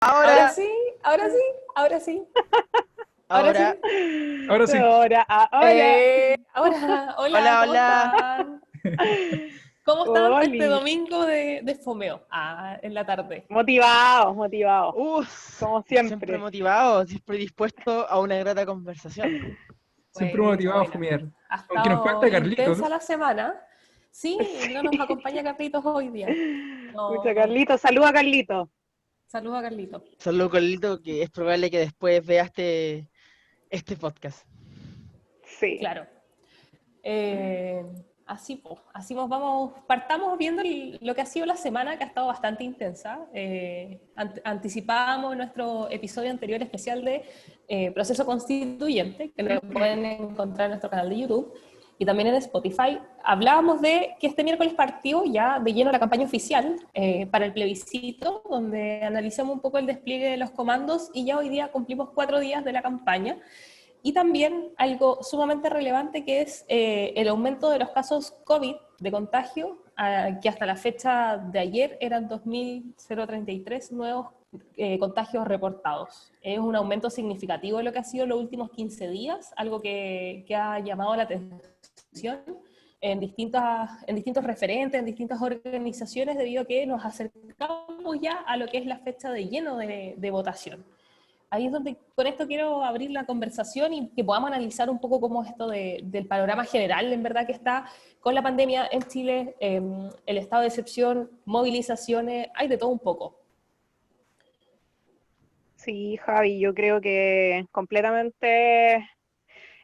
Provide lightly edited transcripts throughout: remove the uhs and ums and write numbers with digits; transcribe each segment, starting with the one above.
Ahora Ahora, sí, ahora sí, ahora sí, ahora ahora, sí. Ahora sí. Ahora. Ahora, hola, hola, ¿cómo hola. están? ¿Cómo están para este Oli. domingo de fomeo? En la tarde. Motivados, Uf, como siempre siempre. motivado, siempre dispuesto a una grata conversación. Siempre Buena, motivado a buena. fumear. Ha Aunque nos estado falta intensa Carlitos. la semana. Sí, no nos acompaña Carlitos hoy día. Mucha No, Carlito, saluda a Carlito. saludos a Carlitos. Solo Colito, que es probable que después vea este podcast. Sí. Claro. Eh, así, pues, vamos, partamos viendo lo que ha sido la semana, que ha estado bastante intensa. Anticipábamos en nuestro episodio anterior especial de Proceso Constituyente, que lo pueden encontrar en nuestro canal de YouTube y también en Spotify. Hablábamos de que este miércoles partió ya de lleno la campaña oficial para el plebiscito, donde analizamos un poco el despliegue de los comandos y ya hoy día cumplimos 4 días de la campaña. Y también algo sumamente relevante que es el aumento de los casos COVID de contagio, que hasta la fecha de ayer eran 2.033 nuevos contagios reportados. Es un aumento significativo de lo que ha sido los últimos 15 días, algo que ha llamado la atención en distintos referentes, en distintas organizaciones, debido a que nos acercamos ya a lo que es la fecha de lleno de votación. Ahí es donde con esto quiero abrir la conversación y que podamos analizar un poco cómo esto del panorama general, en verdad, que está con la pandemia en Chile, el estado de excepción, movilizaciones, hay de todo un poco. Sí, Javi, yo creo que completamente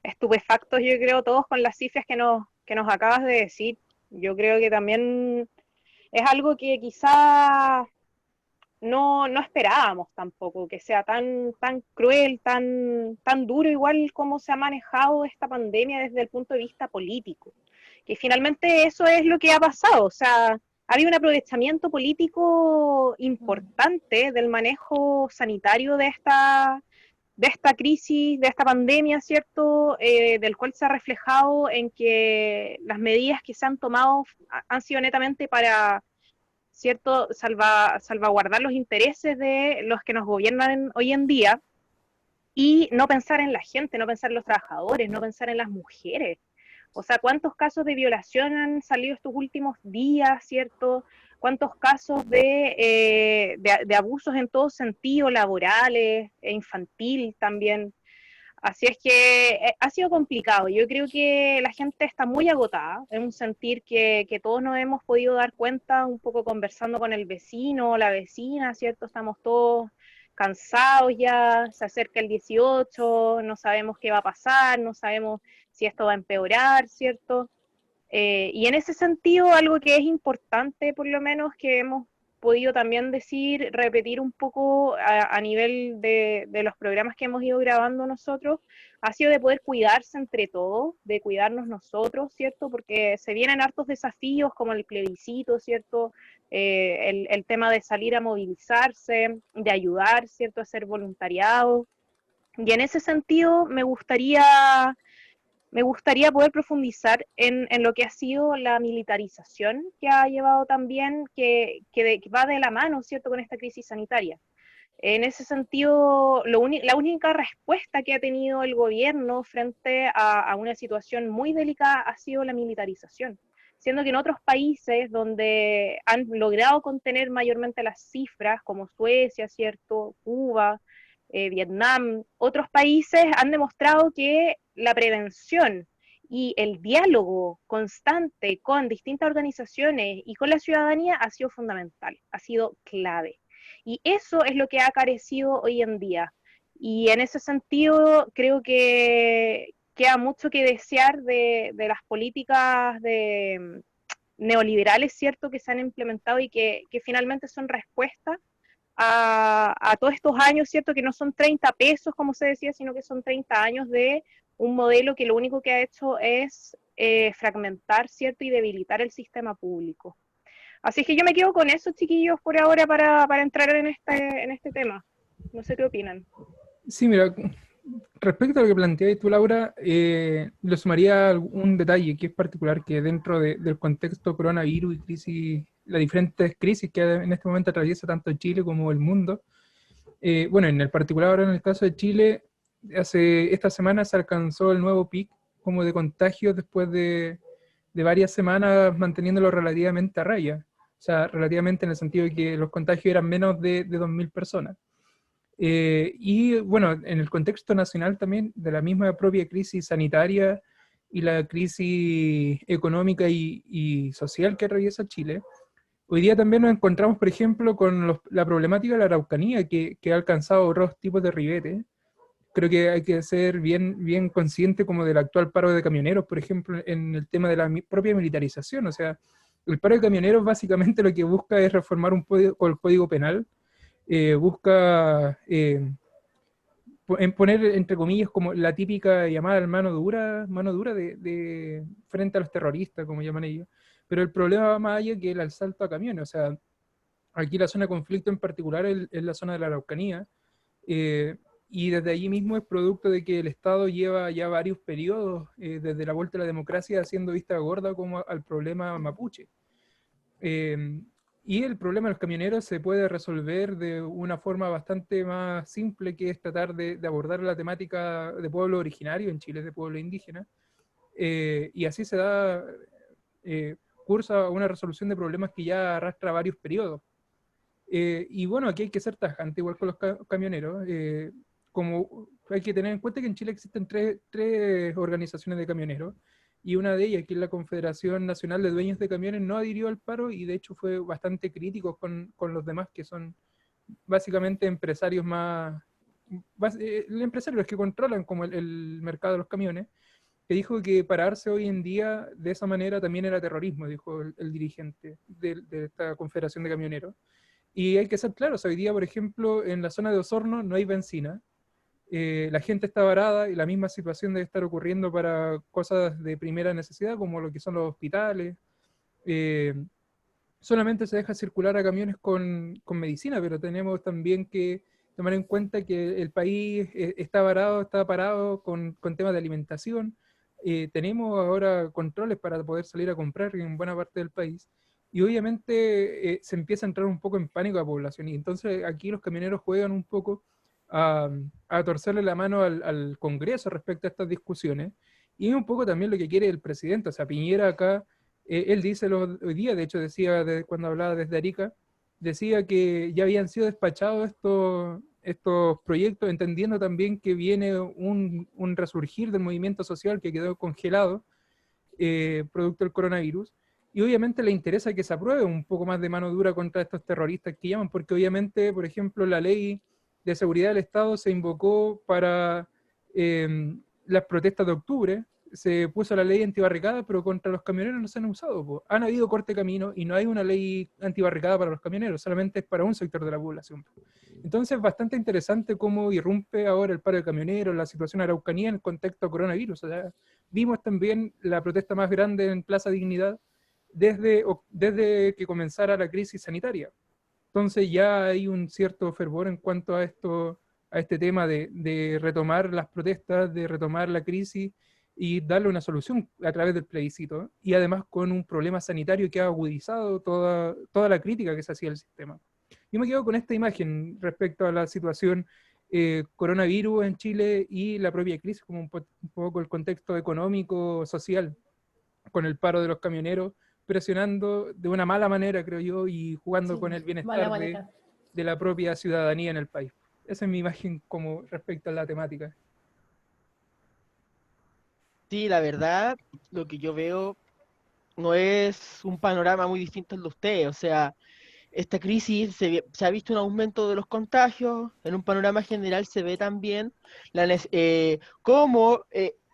estupefactos, yo creo, todos con las cifras que nos acabas de decir. Yo creo que también es algo que quizá no esperábamos tampoco, que sea tan cruel, tan duro, igual como se ha manejado esta pandemia desde el punto de vista político. Que finalmente eso es lo que ha pasado, o sea, ha habido un aprovechamiento político importante del manejo sanitario de esta crisis, de esta pandemia, ¿cierto? Del cual se ha reflejado en que las medidas que se han tomado han sido netamente para, ¿cierto?, salvaguardar los intereses de los que nos gobiernan hoy en día y no pensar en la gente, no pensar en los trabajadores, no pensar en las mujeres. O sea, ¿cuántos casos de violación han salido estos últimos días, ¿cierto? ¿Cuántos casos de abusos en todo sentido, laborales e infantil también? Así es que ha sido complicado. Yo creo que la gente está muy agotada. Es un sentir que todos nos hemos podido dar cuenta, un poco conversando con el vecino, la vecina, ¿cierto? Estamos todos cansados ya, se acerca el 18, no sabemos qué va a pasar, no sabemos si esto va a empeorar, ¿cierto? Y en ese sentido, algo que es importante, por lo menos, que hemos podido también decir, repetir un poco a nivel de los programas que hemos ido grabando nosotros, ha sido de poder cuidarse entre todos, de cuidarnos nosotros, ¿cierto? Porque se vienen hartos desafíos como el plebiscito, ¿cierto? El tema de salir a movilizarse, de ayudar, ¿cierto? A hacer voluntariado. Y en ese sentido me gustaría poder profundizar en lo que ha sido la militarización que ha llevado también, que va de la mano, ¿cierto?, con esta crisis sanitaria. En ese sentido, la única respuesta que ha tenido el gobierno frente a una situación muy delicada ha sido la militarización, siendo que en otros países donde han logrado contener mayormente las cifras, como Suecia, ¿cierto?, Cuba, Vietnam, otros países han demostrado que la prevención y el diálogo constante con distintas organizaciones y con la ciudadanía ha sido fundamental, ha sido clave. Y eso es lo que ha carecido hoy en día. Y en ese sentido, creo que queda mucho que desear de las políticas neoliberales, ¿cierto?, que se han implementado y que finalmente son respuestas a todos estos años, ¿cierto? Que no son 30 pesos, como se decía, sino que son 30 años de un modelo que lo único que ha hecho es fragmentar, ¿cierto? Y debilitar el sistema público. Así es que yo me quedo con eso, chiquillos, por ahora para entrar en este tema. No sé qué opinan. Sí, mira, respecto a lo que planteabas tú, Laura, le sumaría un detalle que es particular, que dentro del contexto coronavirus y crisis, las diferentes crisis que en este momento atraviesa tanto Chile como el mundo, Bueno, en el particular ahora en el caso de Chile, esta semana se alcanzó el nuevo pic como de contagios después de varias semanas manteniéndolo relativamente a raya. O sea, relativamente en el sentido de que los contagios eran menos de 2.000 personas. Y bueno, en el contexto nacional también, de la misma propia crisis sanitaria y la crisis económica y social que atraviesa Chile, hoy día también nos encontramos, por ejemplo, con la problemática de la Araucanía, que ha alcanzado otros tipos de ribetes. Creo que hay que ser bien consciente como del actual paro de camioneros, por ejemplo, en el tema de la propia militarización. O sea, el paro de camioneros básicamente lo que busca es reformar el código penal, busca poner, entre comillas, como la típica llamada mano dura frente a los terroristas, como llaman ellos. Pero el problema va más allá que el asalto a camiones. O sea, aquí la zona de conflicto en particular es la zona de la Araucanía, eh, y desde allí mismo es producto de que el Estado lleva ya varios periodos, desde la vuelta a la democracia, haciendo vista gorda como al problema mapuche. Eh, y el problema de los camioneros se puede resolver de una forma bastante más simple, que es tratar de abordar la temática de pueblo originario, en Chile es de pueblo indígena, y así se da curso a una resolución de problemas que ya arrastra varios periodos. Y bueno, aquí hay que ser tajante, igual con los camioneros. Como hay que tener en cuenta que en Chile existen tres organizaciones de camioneros, y una de ellas, que es la Confederación Nacional de Dueños de Camiones, no adhirió al paro y de hecho fue bastante crítico con los demás, que son básicamente empresarios más, empresarios que controlan como el mercado de los camiones, que dijo que pararse hoy en día de esa manera también era terrorismo, dijo el dirigente de esta Confederación de Camioneros. Y hay que ser claros, hoy día, por ejemplo, en la zona de Osorno no hay benzina, la gente está varada, y la misma situación debe estar ocurriendo para cosas de primera necesidad, como lo que son los hospitales. Eh, Solamente se deja circular a camiones con medicina, pero tenemos también que tomar en cuenta que el país está parado con temas de alimentación. Tenemos ahora controles para poder salir a comprar en buena parte del país, y obviamente se empieza a entrar un poco en pánico a la población, y entonces aquí los camioneros juegan un poco a, a torcerle la mano al Congreso respecto a estas discusiones, y es un poco también lo que quiere el presidente. O sea, Piñera acá, él dice hoy día, de hecho decía cuando hablaba desde Arica, decía que ya habían sido despachados estos proyectos, entendiendo también que viene un resurgir del movimiento social que quedó congelado, producto del coronavirus, y obviamente le interesa que se apruebe un poco más de mano dura contra estos terroristas que llaman, porque obviamente, por ejemplo, la ley de seguridad del Estado se invocó para las protestas de octubre, se puso la ley antibarricada, pero contra los camioneros no se han usado, po. Han habido corte de camino y no hay una ley antibarricada para los camioneros, solamente es para un sector de la población. Entonces, bastante interesante cómo irrumpe ahora el paro de camioneros, la situación araucanía en el contexto coronavirus. O sea, vimos también la protesta más grande en Plaza Dignidad desde que comenzara la crisis sanitaria. Entonces ya hay un cierto fervor en cuanto a este tema de retomar las protestas, de retomar la crisis y darle una solución a través del plebiscito, y además con un problema sanitario que ha agudizado toda la crítica que se hacía al sistema. Yo me quedo con esta imagen respecto a la situación coronavirus en Chile y la propia crisis, como un poco el contexto económico, social, con el paro de los camioneros, presionando de una mala manera, creo yo, y jugando Sí, con el mala bienestar manera. de la propia ciudadanía en el país. Esa es mi imagen como respecto a la temática. Sí, la verdad, lo que yo veo no es un panorama muy distinto al de ustedes. O sea, esta crisis se ha visto un aumento de los contagios. En un panorama general se ve también cómo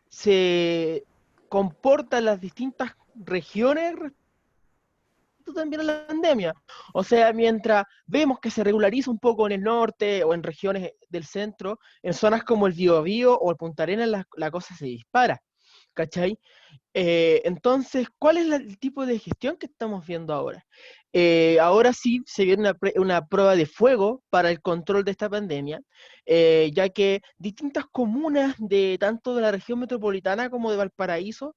se comportan las distintas regiones también a la pandemia. O sea, mientras vemos que se regulariza un poco en el norte o en regiones del centro, en zonas como el Biobío o el Punta Arenas la cosa se dispara, ¿cachai? Entonces, ¿cuál es el tipo de gestión que estamos viendo ahora? Ahora sí se viene una prueba de fuego para el control de esta pandemia, ya que distintas comunas de tanto de la región metropolitana como de Valparaíso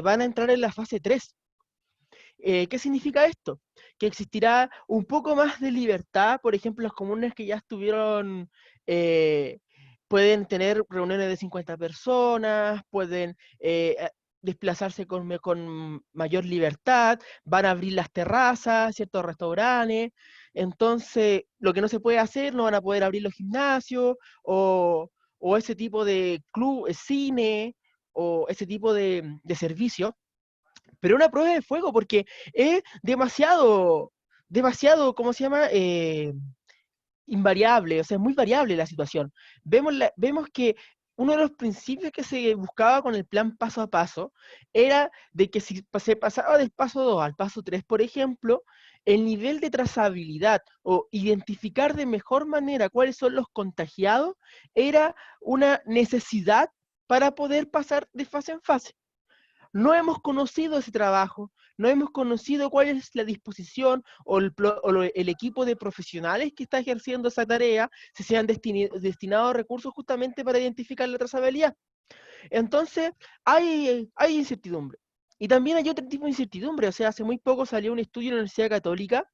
van a entrar en la fase 3. ¿Qué significa esto? Que existirá un poco más de libertad, por ejemplo, los comunes que ya estuvieron, pueden tener reuniones de 50 personas, pueden desplazarse con mayor libertad, van a abrir las terrazas, ciertos restaurantes, entonces lo que no se puede hacer, no van a poder abrir los gimnasios o ese tipo de club, cine o ese tipo de servicios, pero una prueba de fuego porque es demasiado, ¿cómo se llama? Invariable, o sea, es muy variable la situación. Vemos que uno de los principios que se buscaba con el plan paso a paso era de que si se pasaba del paso 2 al paso 3, por ejemplo, el nivel de trazabilidad o identificar de mejor manera cuáles son los contagiados era una necesidad para poder pasar de fase en fase. No hemos conocido ese trabajo, no hemos conocido cuál es la disposición o el equipo de profesionales que está ejerciendo esa tarea, si se han destinado recursos justamente para identificar la trazabilidad. Entonces, hay incertidumbre. Y también hay otro tipo de incertidumbre, o sea, hace muy poco salió un estudio en la Universidad Católica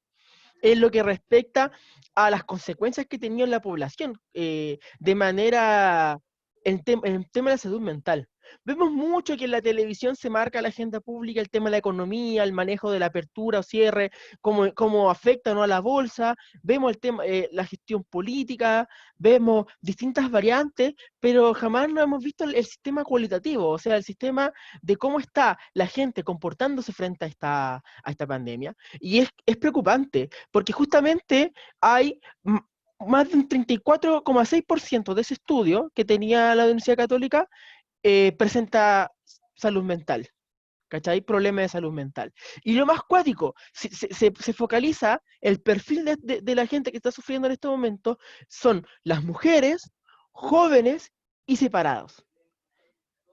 en lo que respecta a las consecuencias que tenía en la población, de manera, en el tema de la salud mental. Vemos mucho que en la televisión se marca la agenda pública, el tema de la economía, el manejo de la apertura o cierre, cómo afecta o no a la bolsa, vemos el tema, la gestión política, vemos distintas variantes, pero jamás no hemos visto el sistema cualitativo, o sea, el sistema de cómo está la gente comportándose frente a esta pandemia. Y es preocupante, porque justamente hay más de un 34,6% de ese estudio que tenía la Universidad Católica presenta salud mental, ¿cachai? Problemas de salud mental. Y lo más cuático, se focaliza el perfil de la gente que está sufriendo en este momento, son las mujeres, jóvenes y separados.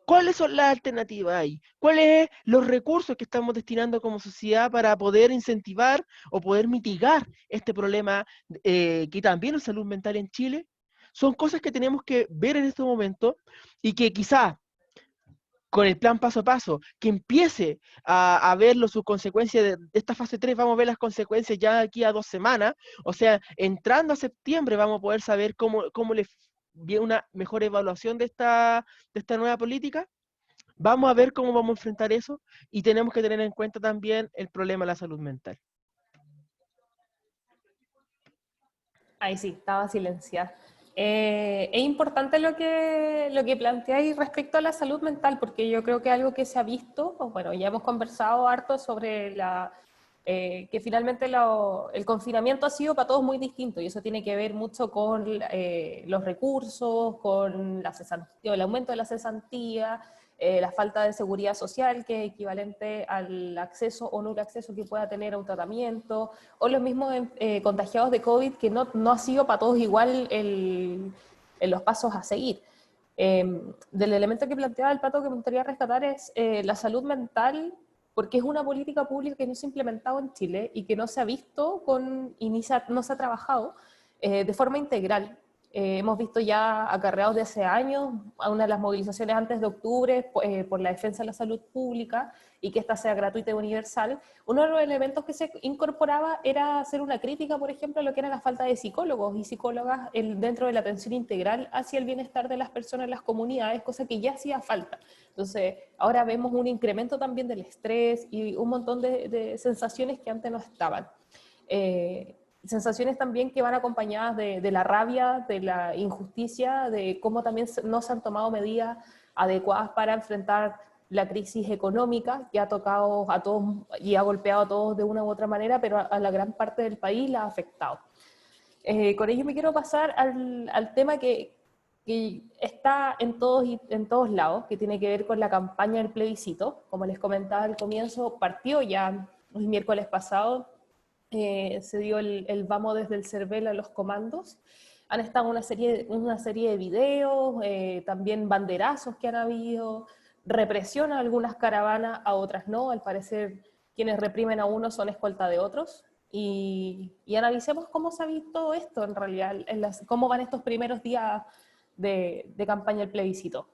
¿Cuáles son las alternativas ahí? ¿Cuáles son los recursos que estamos destinando como sociedad para poder incentivar o poder mitigar este problema que también es salud mental en Chile? Son cosas que tenemos que ver en este momento y que quizá con el plan paso a paso, que empiece a ver sus consecuencias de esta fase 3, vamos a ver las consecuencias ya aquí a 2 semanas, o sea, entrando a septiembre vamos a poder saber cómo le viene una mejor evaluación de esta nueva política. Vamos a ver cómo vamos a enfrentar eso y tenemos que tener en cuenta también el problema de la salud mental. Ahí sí, estaba silenciada. Es importante lo que planteáis respecto a la salud mental, porque yo creo que algo que se ha visto, pues bueno, ya hemos conversado harto sobre que finalmente el confinamiento ha sido para todos muy distinto, y eso tiene que ver mucho con los recursos, con la cesantía, el aumento de la cesantía, la falta de seguridad social, que es equivalente al acceso o no el acceso que pueda tener a un tratamiento, o los mismos contagiados de COVID, que no ha sido para todos igual los pasos a seguir. Del elemento que planteaba el Pato que me gustaría rescatar es la salud mental, porque es una política pública que no se ha implementado en Chile y que no se ha visto y no se ha trabajado de forma integral. Hemos visto ya acarreados de hace años a una de las movilizaciones antes de octubre por la defensa de la salud pública y que esta sea gratuita y universal. Uno de los elementos que se incorporaba era hacer una crítica, por ejemplo, a lo que era la falta de psicólogos y psicólogas dentro de la atención integral hacia el bienestar de las personas en las comunidades, cosa que ya hacía falta. Entonces, ahora vemos un incremento también del estrés y un montón de sensaciones que antes no estaban. Sensaciones también que van acompañadas de la rabia, de la injusticia, de cómo también no se han tomado medidas adecuadas para enfrentar la crisis económica que ha tocado a todos y ha golpeado a todos de una u otra manera, pero a la gran parte del país la ha afectado. Con ello me quiero pasar al tema que está en todos lados, que tiene que ver con la campaña del plebiscito. Como les comentaba al comienzo, partió ya el miércoles pasado, se dio el vamos desde el CERVEL a los comandos. Han estado una serie de videos, también banderazos que han habido, represión a algunas caravanas, a otras no. Al parecer quienes reprimen a unos son escolta de otros. Y analicemos cómo se ha visto esto en realidad, cómo van estos primeros días de campaña del plebiscito.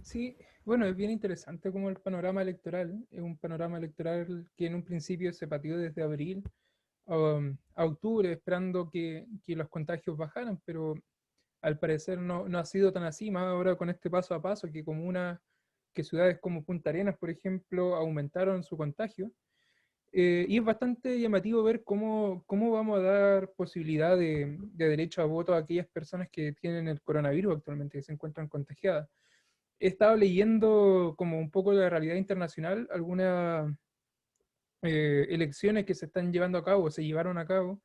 Sí, Bueno, es bien interesante como el panorama electoral. Es un panorama electoral que en un principio se pateó desde abril a octubre, esperando que los contagios bajaran, pero al parecer no ha sido tan así, más ahora con este paso a paso, que ciudades como Punta Arenas, por ejemplo, aumentaron su contagio. Y es bastante llamativo ver cómo vamos a dar posibilidad de derecho a voto a aquellas personas que tienen el coronavirus actualmente, que se encuentran contagiadas. He estado leyendo como un poco de la realidad internacional, algunas elecciones que se están llevando a cabo, se llevaron a cabo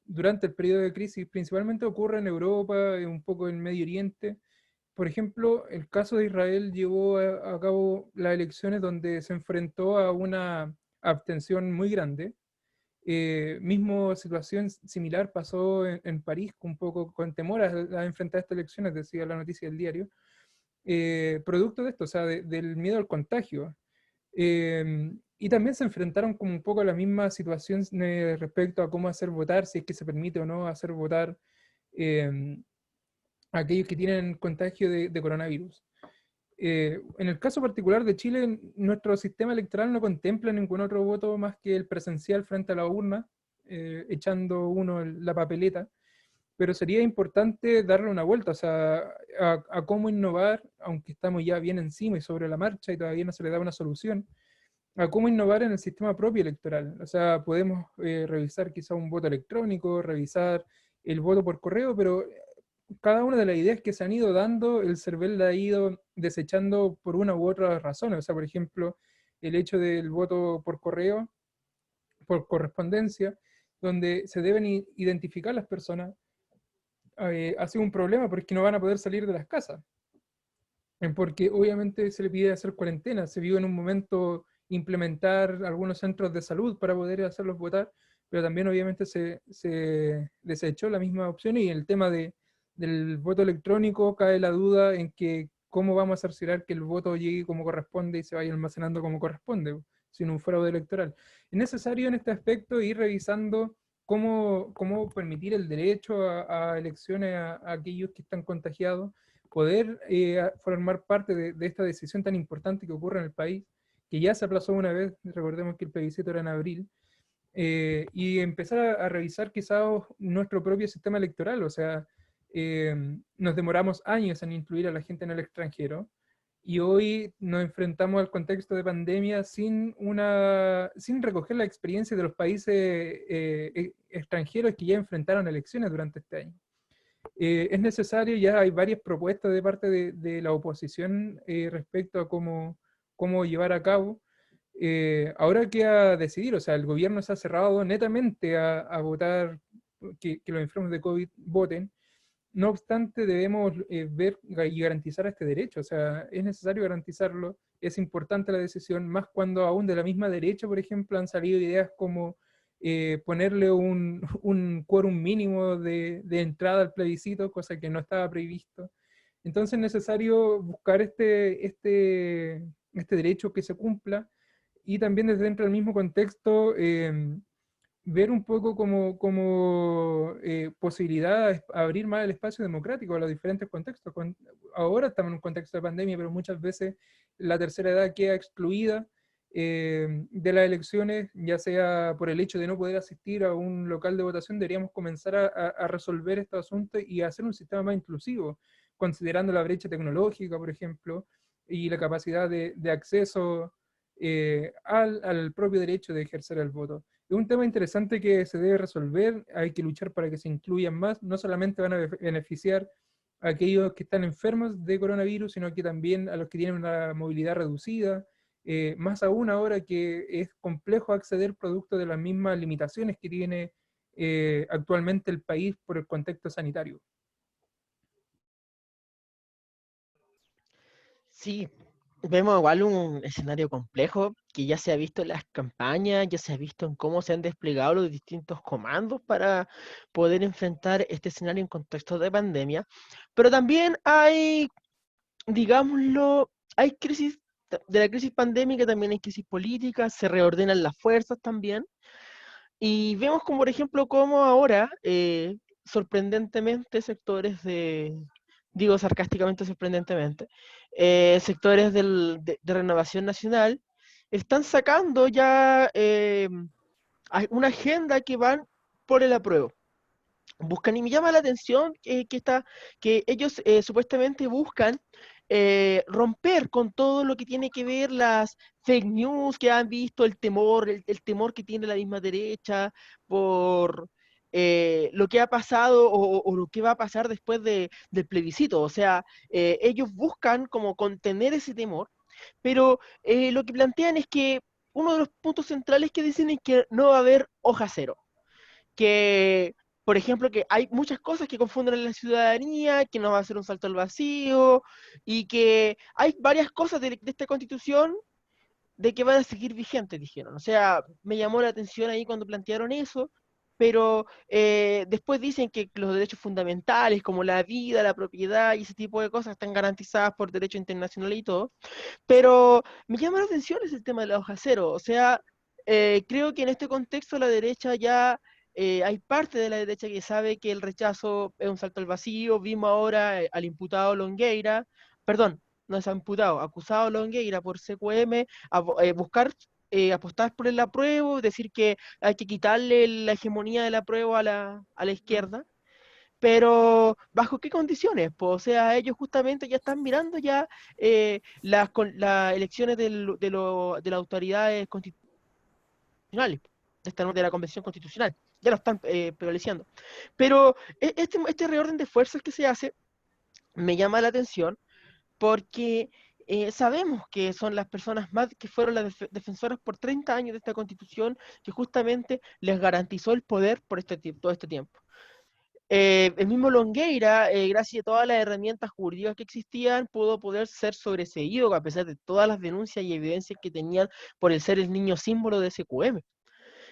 durante el periodo de crisis, principalmente ocurre en Europa, un poco en Medio Oriente. Por ejemplo, el caso de Israel llevó a cabo las elecciones donde se enfrentó a una abstención muy grande. Mismo situación similar pasó en París, un poco con temor a enfrentar estas elecciones, decía la noticia del diario, producto de esto, o sea, del miedo al contagio. Y también se enfrentaron como un poco a la misma situación respecto a cómo hacer votar, si es que se permite o no hacer votar eh, a aquellos que tienen contagio de coronavirus. En el caso particular de Chile, nuestro sistema electoral no contempla ningún otro voto más que el presencial frente a la urna, echando uno la papeleta, pero sería importante darle una vuelta, o sea, a cómo innovar, aunque estamos ya bien encima y sobre la marcha y todavía no se le da una solución, a cómo innovar en el sistema propio electoral. O sea, podemos revisar quizá un voto electrónico, revisar el voto por correo, pero cada una de las ideas que se han ido dando, el CERVEL la ha ido desechando por una u otra razón. O sea, por ejemplo, el hecho del voto por correo, por correspondencia, donde se deben identificar las personas, ha sido un problema porque no van a poder salir de las casas. Porque obviamente se le pide hacer cuarentena, se vio en un momento implementar algunos centros de salud para poder hacerlos votar, pero también obviamente se desechó la misma opción y el tema del voto electrónico cae la duda en que cómo vamos a cerciorar que el voto llegue como corresponde y se vaya almacenando como corresponde, sin un fraude electoral. Es necesario en este aspecto ir revisando cómo permitir el derecho a elecciones a aquellos que están contagiados, poder formar parte de esta decisión tan importante que ocurre en el país, que ya se aplazó una vez, recordemos que el plebiscito era en abril, y empezar a revisar quizás nuestro propio sistema electoral, o sea, nos demoramos años en incluir a la gente en el extranjero, y hoy nos enfrentamos al contexto de pandemia sin recoger la experiencia de los países extranjeros que ya enfrentaron elecciones durante este año. Es necesario, ya hay varias propuestas de parte de la oposición respecto a cómo llevar a cabo. Ahora queda decidir, o sea, el gobierno se ha cerrado netamente a votar que los enfermos de COVID voten. No obstante, debemos ver y garantizar este derecho, o sea, es necesario garantizarlo, es importante la decisión, más cuando aún de la misma derecha, por ejemplo, han salido ideas como ponerle un quórum mínimo de entrada al plebiscito, cosa que no estaba previsto. Entonces es necesario buscar este derecho que se cumpla y también desde dentro del mismo contexto ver un poco como posibilidad de abrir más el espacio democrático a los diferentes contextos. Ahora estamos en un contexto de pandemia, pero muchas veces la tercera edad queda excluida de las elecciones, ya sea por el hecho de no poder asistir a un local de votación. Deberíamos comenzar a resolver estos asuntos y a hacer un sistema más inclusivo, considerando la brecha tecnológica, por ejemplo, y la capacidad de acceso al propio derecho de ejercer el voto. Es un tema interesante que se debe resolver, hay que luchar para que se incluyan más, no solamente van a beneficiar a aquellos que están enfermos de coronavirus, sino que también a los que tienen una movilidad reducida, más aún ahora que es complejo acceder producto de las mismas limitaciones que tiene actualmente el país por el contexto sanitario. Sí, vemos igual un escenario complejo que ya se ha visto en las campañas, ya se ha visto en cómo se han desplegado los distintos comandos para poder enfrentar este escenario en contexto de pandemia, pero también hay, digámoslo, hay crisis, de la crisis pandémica también hay crisis política, se reordenan las fuerzas también, y vemos como por ejemplo cómo ahora, sorprendentemente, sectores digo sarcásticamente, sorprendentemente, sectores de Renovación Nacional, están sacando ya una agenda que van por el apruebo. Buscan, y me llama la atención que ellos supuestamente buscan romper con todo lo que tiene que ver las fake news que han visto, el temor que tiene la misma derecha por lo que ha pasado o lo que va a pasar después del plebiscito. O sea, ellos buscan como contener ese temor, pero lo que plantean es que uno de los puntos centrales que dicen es que no va a haber hoja cero, que, por ejemplo, que hay muchas cosas que confunden a la ciudadanía, que no va a ser un salto al vacío, y que hay varias cosas de esta constitución de que van a seguir vigentes, dijeron. O sea, me llamó la atención ahí cuando plantearon eso, pero después dicen que los derechos fundamentales, como la vida, la propiedad y ese tipo de cosas, están garantizadas por derecho internacional y todo. Pero me llama la atención ese tema de la hoja cero. O sea, creo que en este contexto la derecha ya, hay parte de la derecha que sabe que el rechazo es un salto al vacío. Vimos ahora al imputado Longueira, perdón, no es imputado, acusado Longueira por CQM, buscar apostar por el apruebo, decir que hay que quitarle la hegemonía del apruebo a la izquierda. Pero ¿bajo qué condiciones? Pues, o sea, ellos justamente ya están mirando ya las elecciones de las autoridades constitucionales, de la Convención Constitucional. Ya lo están prevaleciendo. Pero este reorden de fuerzas que se hace me llama la atención porque sabemos que son las personas más que fueron las defensoras por 30 años de esta Constitución, que justamente les garantizó el poder por todo este tiempo. El mismo Longueira, gracias a todas las herramientas jurídicas que existían, pudo poder ser sobreseído a pesar de todas las denuncias y evidencias que tenían por el ser el niño símbolo de SQM.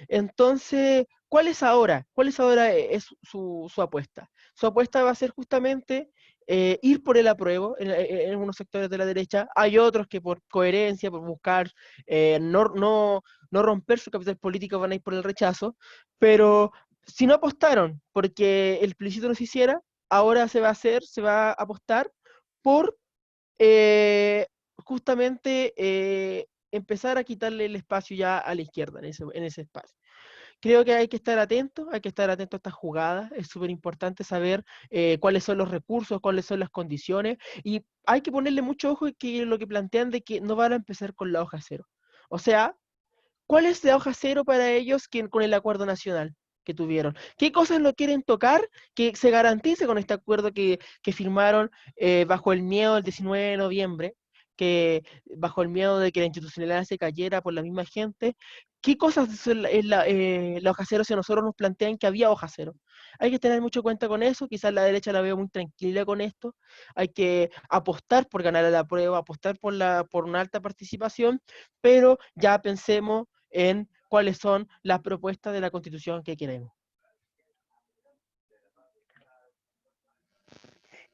Entonces, ¿cuál es ahora? ¿Cuál es ahora su apuesta? Su apuesta va a ser justamente ir por el apruebo en algunos sectores de la derecha. Hay otros que por coherencia, por buscar no romper su capital político, van a ir por el rechazo. Pero si no apostaron porque el plebiscito no se hiciera, ahora se va a apostar por justamente empezar a quitarle el espacio ya a la izquierda en ese espacio. Creo que hay que estar atentos a estas jugadas. Es súper importante saber cuáles son los recursos, cuáles son las condiciones, y hay que ponerle mucho ojo que lo que plantean de que no van a empezar con la hoja cero. O sea, ¿cuál es la hoja cero para ellos con el acuerdo nacional que tuvieron? ¿Qué cosas no quieren tocar que se garantice con este acuerdo que firmaron bajo el miedo del 19 de noviembre, que bajo el miedo de que la institucionalidad se cayera por la misma gente? ¿Qué cosas es la hoja cero si nosotros nos plantean que había hoja cero? Hay que tener mucho cuenta con eso. Quizás la derecha la veo muy tranquila con esto. Hay que apostar por ganar la prueba, apostar por una alta participación, pero ya pensemos en cuáles son las propuestas de la Constitución que queremos.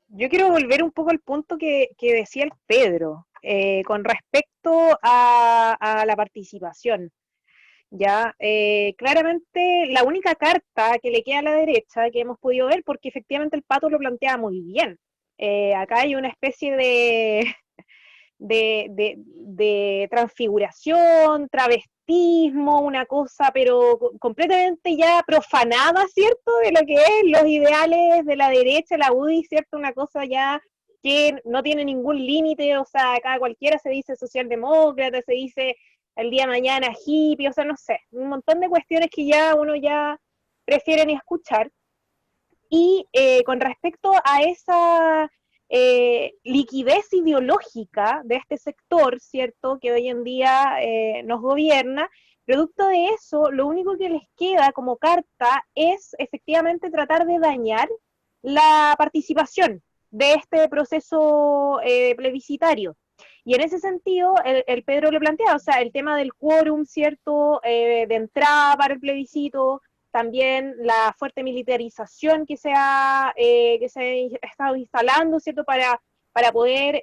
Yo quiero volver un poco al punto que decía el Pedro, con respecto a la participación. Ya, claramente la única carta que le queda a la derecha que hemos podido ver, porque efectivamente el Pato lo plantea muy bien. Acá hay una especie de transfiguración, travestismo, una cosa, pero completamente ya profanada, ¿cierto? De lo que es los ideales de la derecha, la UDI, ¿cierto? Una cosa ya que no tiene ningún límite, o sea, acá cualquiera se dice socialdemócrata, se dice el día de mañana hippie, o sea, no sé, un montón de cuestiones que ya uno ya prefiere ni escuchar. Y con respecto a esa liquidez ideológica de este sector, ¿cierto?, que hoy en día nos gobierna, producto de eso, lo único que les queda como carta es efectivamente tratar de dañar la participación de este proceso plebiscitario. Y en ese sentido, el Pedro lo plantea, o sea, el tema del quórum, ¿cierto?, de entrada para el plebiscito, también la fuerte militarización que se ha estado instalando, ¿cierto?, para poder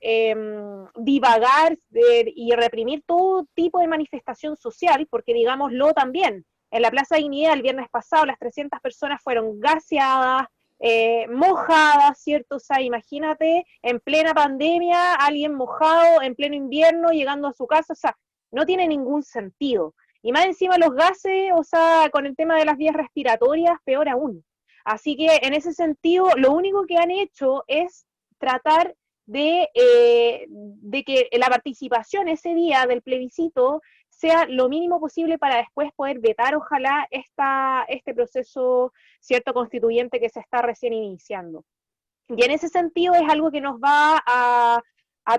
divagar y reprimir todo tipo de manifestación social, porque digámoslo también, en la Plaza Dignidad el viernes pasado las 300 personas fueron gaseadas, mojadas, ¿cierto? O sea, imagínate en plena pandemia, alguien mojado, en pleno invierno, llegando a su casa, o sea, no tiene ningún sentido. Y más encima los gases, o sea, con el tema de las vías respiratorias, peor aún. Así que en ese sentido, lo único que han hecho es tratar de que la participación ese día del plebiscito sea lo mínimo posible para después poder vetar, ojalá, este proceso cierto constituyente que se está recién iniciando. Y en ese sentido es algo que nos va a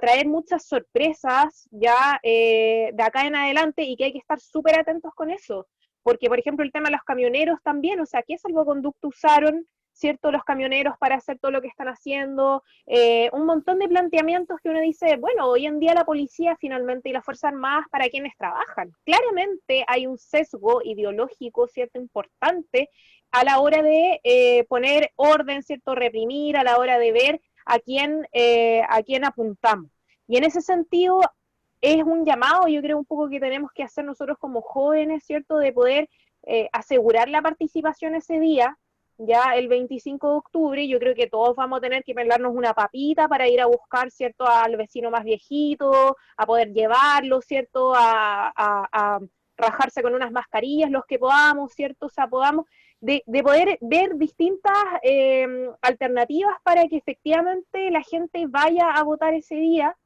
traer muchas sorpresas ya de acá en adelante y que hay que estar súper atentos con eso. Porque, por ejemplo, el tema de los camioneros también, o sea, ¿qué salvoconducto usaron, cierto, los camioneros para hacer todo lo que están haciendo? Un montón de planteamientos que uno dice, bueno, hoy en día la policía finalmente y las Fuerzas Armadas para quienes trabajan. Claramente hay un sesgo ideológico, cierto, importante a la hora de poner orden, cierto, reprimir, a la hora de ver a quién apuntamos. Y en ese sentido es un llamado, yo creo un poco que tenemos que hacer nosotros como jóvenes, ¿cierto? De poder asegurar la participación ese día, ya el 25 de octubre, yo creo que todos vamos a tener que pelarnos una papita para ir a buscar, ¿cierto? Al vecino más viejito, a poder llevarlo, ¿cierto? A rajarse con unas mascarillas, los que podamos, ¿cierto? O sea, podamos de poder ver distintas alternativas para que efectivamente la gente vaya a votar ese día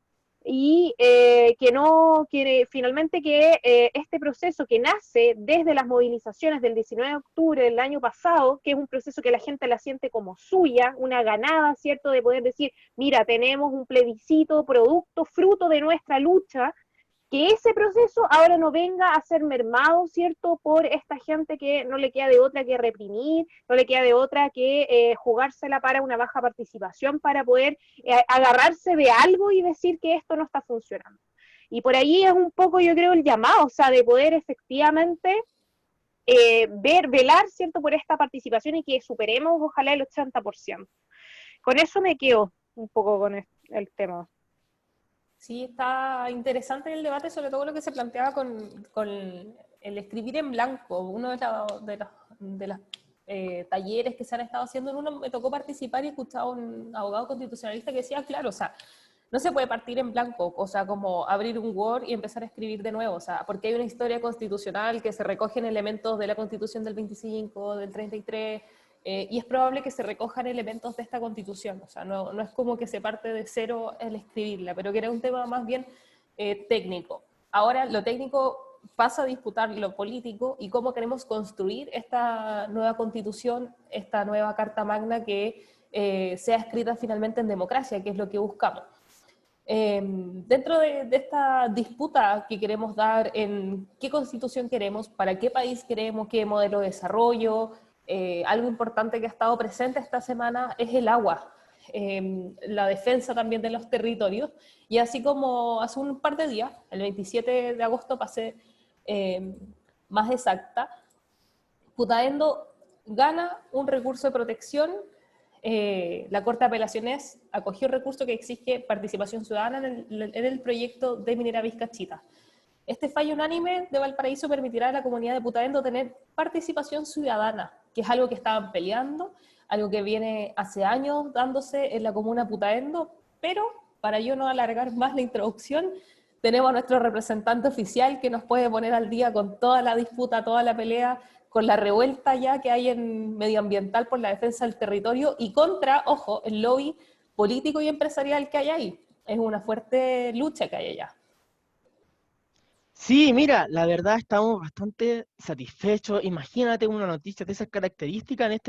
y que finalmente que este proceso que nace desde las movilizaciones del 19 de octubre del año pasado, que es un proceso que la gente la siente como suya, una ganada, ¿cierto?, de poder decir, mira, tenemos un plebiscito, producto, fruto de nuestra lucha, que ese proceso ahora no venga a ser mermado, ¿cierto?, por esta gente que no le queda de otra que reprimir, no le queda de otra que jugársela para una baja participación, para poder agarrarse de algo y decir que esto no está funcionando. Y por ahí es un poco, yo creo, el llamado, o sea, de poder efectivamente velar, ¿cierto?, por esta participación y que superemos, ojalá, el 80%. Con eso me quedo un poco con el tema. Sí, está interesante el debate, sobre todo lo que se planteaba con el escribir en blanco. Uno de los talleres que se han estado haciendo, en uno me tocó participar y escuchaba a un abogado constitucionalista que decía, claro, o sea, no se puede partir en blanco, o sea, como abrir un Word y empezar a escribir de nuevo, o sea, porque hay una historia constitucional que se recogen elementos de la Constitución del 25, del 33, y es probable que se recojan elementos de esta Constitución, o sea, no es como que se parte de cero el escribirla, pero que era un tema más bien técnico. Ahora, lo técnico pasa a disputar lo político y cómo queremos construir esta nueva Constitución, esta nueva Carta Magna que sea escrita finalmente en democracia, que es lo que buscamos. Dentro de esta disputa que queremos dar en qué constitución queremos, para qué país queremos, qué modelo de desarrollo, algo importante que ha estado presente esta semana es el agua, la defensa también de los territorios, y así como hace un par de días, el 27 de agosto pasé más exacta, Putaendo gana un recurso de protección. La Corte de Apelaciones acogió el recurso que exige participación ciudadana en el proyecto de minera Vizcachita. Este fallo unánime de Valparaíso permitirá a la comunidad de Putaendo tener participación ciudadana, que es algo que estaban peleando, algo que viene hace años dándose en la comuna Putaendo, pero para yo no alargar más la introducción, tenemos a nuestro representante oficial que nos puede poner al día con toda la disputa, toda la pelea, con la revuelta ya que hay en medioambiental por la defensa del territorio y contra, ojo, el lobby político y empresarial que hay ahí. Es una fuerte lucha que hay allá. Sí, mira, la verdad estamos bastante satisfechos. Imagínate una noticia de esas características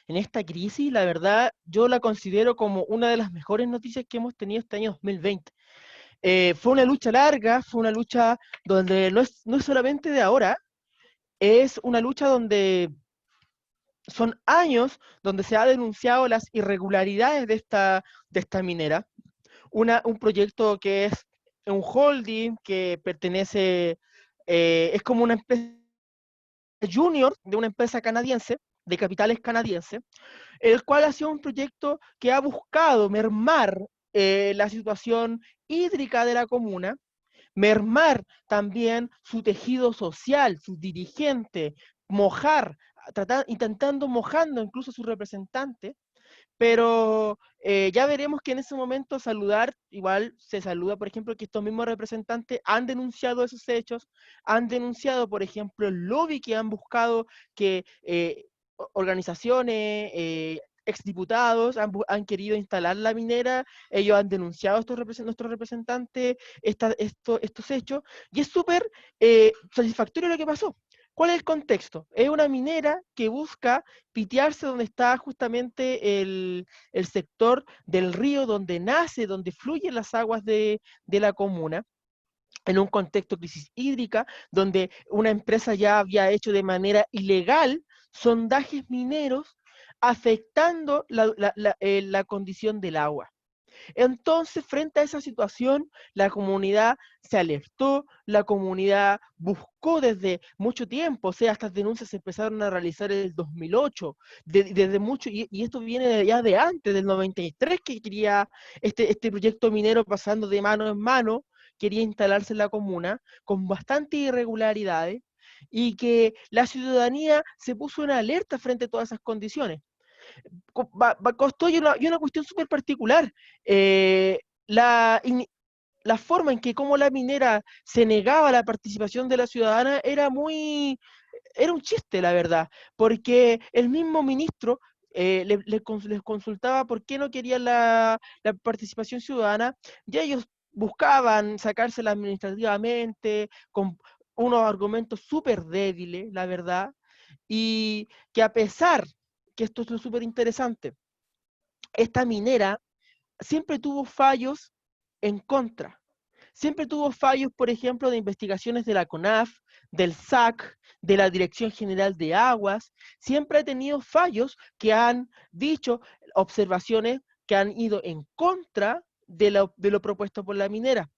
en esta crisis. La verdad, yo la considero como una de las mejores noticias que hemos tenido este año 2020. Fue una lucha larga, fue una lucha donde no es solamente de ahora, es una lucha donde son años donde se ha denunciado las irregularidades de esta minera. Un proyecto que es un holding que pertenece, es como una empresa junior de una empresa canadiense, de capitales canadienses, el cual ha sido un proyecto que ha buscado mermar la situación hídrica de la comuna, mermar también su tejido social, sus dirigentes, mojando incluso a sus representantes, pero ya veremos que en ese momento igual se saluda, por ejemplo, que estos mismos representantes han denunciado esos hechos, han denunciado, por ejemplo, el lobby que han buscado que organizaciones, exdiputados han querido instalar la minera, ellos han denunciado a nuestros representantes estos hechos, y es súper satisfactorio lo que pasó. ¿Cuál es el contexto? Es una minera que busca pitearse donde está justamente el sector del río donde nace, donde fluyen las aguas de la comuna, en un contexto de crisis hídrica, donde una empresa ya había hecho de manera ilegal sondajes mineros afectando la condición del agua. Entonces, frente a esa situación, la comunidad se alertó, la comunidad buscó desde mucho tiempo, o sea, estas denuncias se empezaron a realizar en el 2008, desde mucho, y esto viene ya de antes, del 93, que quería este proyecto minero pasando de mano en mano, quería instalarse en la comuna, con bastantes irregularidades, y que la ciudadanía se puso en alerta frente a todas esas condiciones. Costó y una cuestión súper particular. La forma en que como la minera se negaba la participación de la ciudadana era un chiste, la verdad, porque el mismo ministro les consultaba por qué no querían la participación ciudadana, y ellos buscaban sacársela administrativamente, con unos argumentos súper débiles, la verdad, y que a pesar, que esto es lo súper interesante, esta minera siempre tuvo fallos en contra. Siempre tuvo fallos, por ejemplo, de investigaciones de la CONAF, del SAC, de la Dirección General de Aguas. Siempre ha tenido fallos que han dicho, observaciones que han ido en contra de lo propuesto por la minera,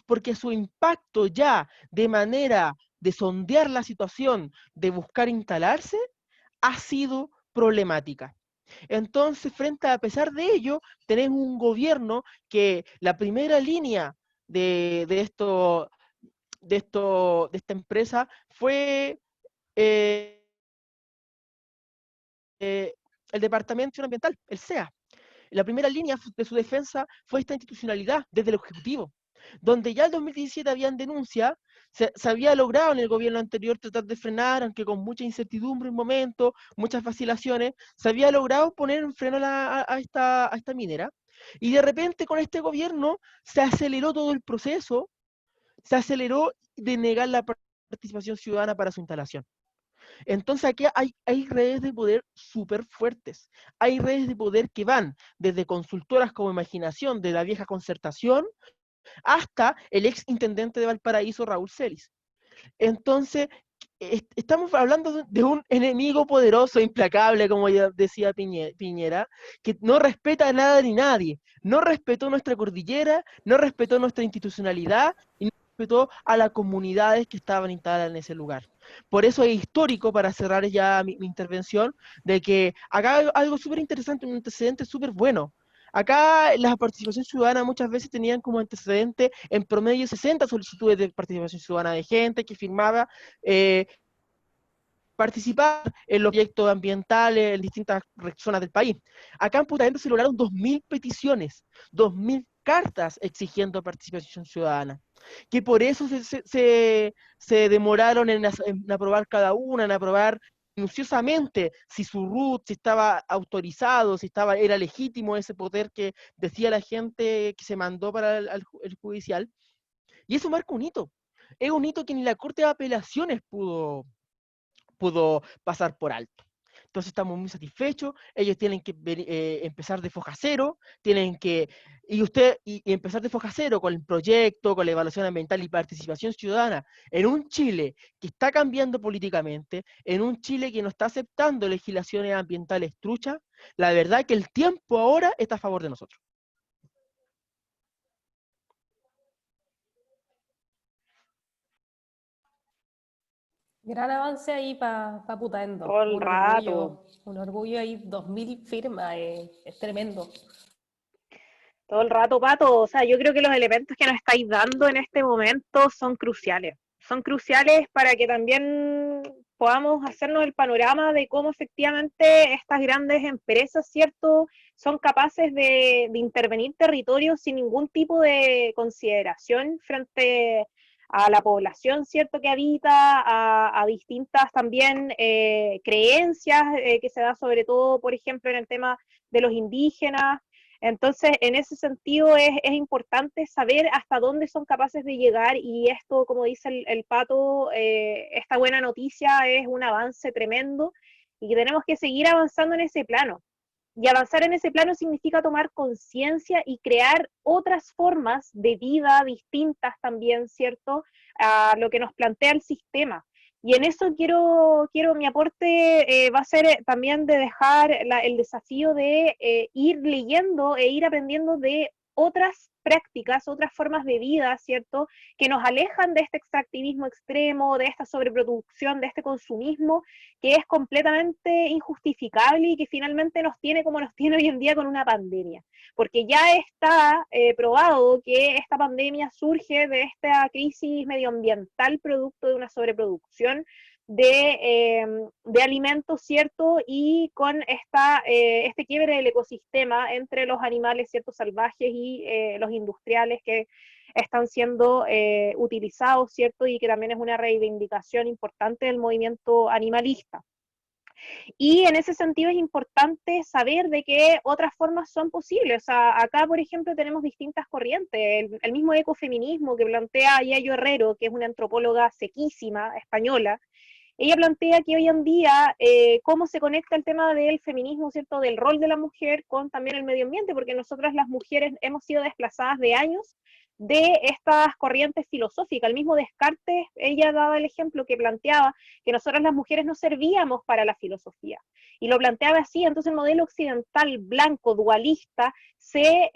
porque su impacto ya de manera de sondear la situación, de buscar instalarse, ha sido problemática. Entonces, a pesar de ello, tenemos un gobierno que la primera línea de esta empresa fue eh, el Departamento de Acción Ambiental, el SEA. La primera línea de su defensa fue esta institucionalidad desde el Ejecutivo, donde ya en 2017 habían denuncias, se había logrado en el gobierno anterior tratar de frenar, aunque con mucha incertidumbre en momento, muchas vacilaciones, se había logrado poner en freno a esta minera, y de repente con este gobierno se aceleró todo el proceso, se aceleró de negar la participación ciudadana para su instalación. Entonces aquí hay redes de poder súper fuertes. Hay redes de poder que van desde consultoras como Imaginación, de la vieja Concertación, hasta el ex intendente de Valparaíso, Raúl Celis. Entonces, estamos hablando de un enemigo poderoso, implacable, como ya decía Piñera, que no respeta a nada ni nadie. No respetó nuestra cordillera, no respetó nuestra institucionalidad y no respetó a las comunidades que estaban instaladas en ese lugar. Por eso es histórico, para cerrar ya mi intervención, de que acá algo súper interesante, un antecedente súper bueno. Acá la participación ciudadana muchas veces tenían como antecedente en promedio 60 solicitudes de participación ciudadana de gente que firmaba participar en los proyectos ambientales en distintas zonas del país. Acá en Punta Arenas se lograron 2.000 peticiones, 2.000 cartas exigiendo participación ciudadana, que por eso se demoraron en aprobar cada una, en aprobar minuciosamente si su RUT, si estaba autorizado, si era legítimo ese poder que decía la gente que se mandó para el judicial. Y eso marca un hito. Es un hito que ni la Corte de Apelaciones pudo pasar por alto. Entonces estamos muy satisfechos, ellos tienen que empezar de foja cero, y empezar de foja cero con el proyecto, con la evaluación ambiental y participación ciudadana, en un Chile que está cambiando políticamente, en un Chile que no está aceptando legislaciones ambientales truchas. La verdad que el tiempo ahora está a favor de nosotros. Gran avance ahí para Putaendo. Todo el rato. Un orgullo ahí, 2.000 firmas, es tremendo. Todo el rato, Pato. O sea, yo creo que los elementos que nos estáis dando en este momento son cruciales. Son cruciales para que también podamos hacernos el panorama de cómo efectivamente estas grandes empresas, ¿cierto?, son capaces de intervenir territorios sin ningún tipo de consideración frente a la población, ¿cierto?, que habita, a distintas también creencias que se da sobre todo, por ejemplo, en el tema de los indígenas. Entonces, en ese sentido es importante saber hasta dónde son capaces de llegar, y esto, como dice el Pato, esta buena noticia es un avance tremendo y que tenemos que seguir avanzando en ese plano. Y avanzar en ese plano significa tomar conciencia y crear otras formas de vida distintas también, ¿cierto?, a lo que nos plantea el sistema. Y en eso mi aporte va a ser también de dejar el desafío de ir leyendo e ir aprendiendo de otras prácticas, otras formas de vida, ¿cierto?, que nos alejan de este extractivismo extremo, de esta sobreproducción, de este consumismo, que es completamente injustificable y que finalmente nos tiene como nos tiene hoy en día con una pandemia. Porque ya está probado que esta pandemia surge de esta crisis medioambiental producto de una sobreproducción de alimentos, ¿cierto?, y con este quiebre del ecosistema entre los animales, ¿cierto?, salvajes y los industriales que están siendo utilizados, ¿cierto?, y que también es una reivindicación importante del movimiento animalista. Y en ese sentido es importante saber de qué otras formas son posibles. O sea, acá, por ejemplo, tenemos distintas corrientes. El mismo ecofeminismo que plantea Yayo Herrero, que es una antropóloga sequísima, española, ella plantea que hoy en día cómo se conecta el tema del feminismo, ¿cierto?, del rol de la mujer con también el medio ambiente, porque nosotras las mujeres hemos sido desplazadas de años de estas corrientes filosóficas. El mismo Descartes, ella daba el ejemplo que planteaba que nosotras las mujeres no servíamos para la filosofía, y lo planteaba así. Entonces el modelo occidental blanco, dualista, se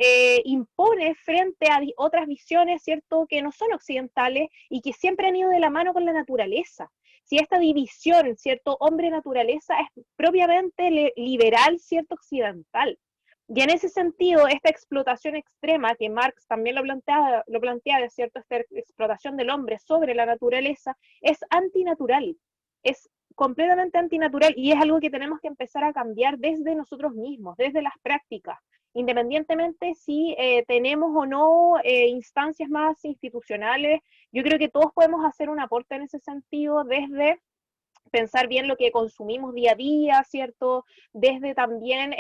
impone frente a otras visiones, ¿cierto?, que no son occidentales y que siempre han ido de la mano con la naturaleza. Si esta división, ¿cierto?, hombre-naturaleza es propiamente liberal, ¿cierto?, occidental. Y en ese sentido, esta explotación extrema, que Marx también lo planteaba, ¿cierto?, esta explotación del hombre sobre la naturaleza, es antinatural, es completamente antinatural, y es algo que tenemos que empezar a cambiar desde nosotros mismos, desde las prácticas, independientemente si tenemos o no instancias más institucionales. Yo creo que todos podemos hacer un aporte en ese sentido, desde pensar bien lo que consumimos día a día, ¿cierto?, desde también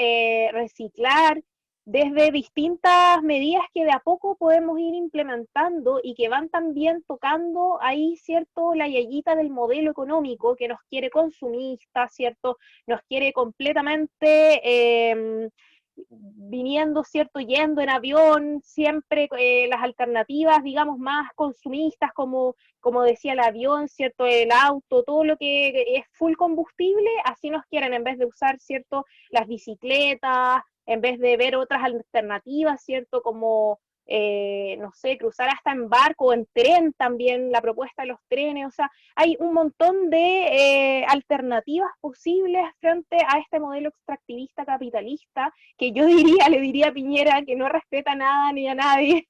reciclar, desde distintas medidas que de a poco podemos ir implementando y que van también tocando ahí, ¿cierto?, la yayita del modelo económico que nos quiere consumista, ¿cierto?, nos quiere completamente viniendo, ¿cierto?, yendo en avión, siempre las alternativas, digamos, más consumistas, como decía el avión, ¿cierto?, el auto, todo lo que es full combustible, así nos quieren, en vez de usar, ¿cierto?, las bicicletas, en vez de ver otras alternativas, ¿cierto?, como, no sé, cruzar hasta en barco o en tren también, la propuesta de los trenes. O sea, hay un montón de alternativas posibles frente a este modelo extractivista capitalista, que yo le diría a Piñera que no respeta nada ni a nadie.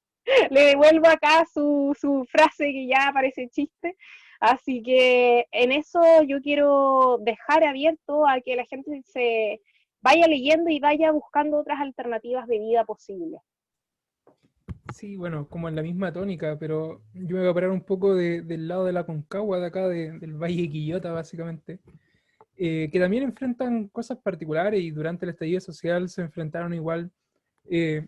Le devuelvo acá su frase que ya parece chiste. Así que en eso yo quiero dejar abierto a que la gente se vaya leyendo y vaya buscando otras alternativas de vida posibles. Sí, bueno, como en la misma tónica, pero yo me voy a parar un poco del lado de la Concagua, de acá, del Valle de Quillota, básicamente, que también enfrentan cosas particulares, y durante el estallido social se enfrentaron igual eh,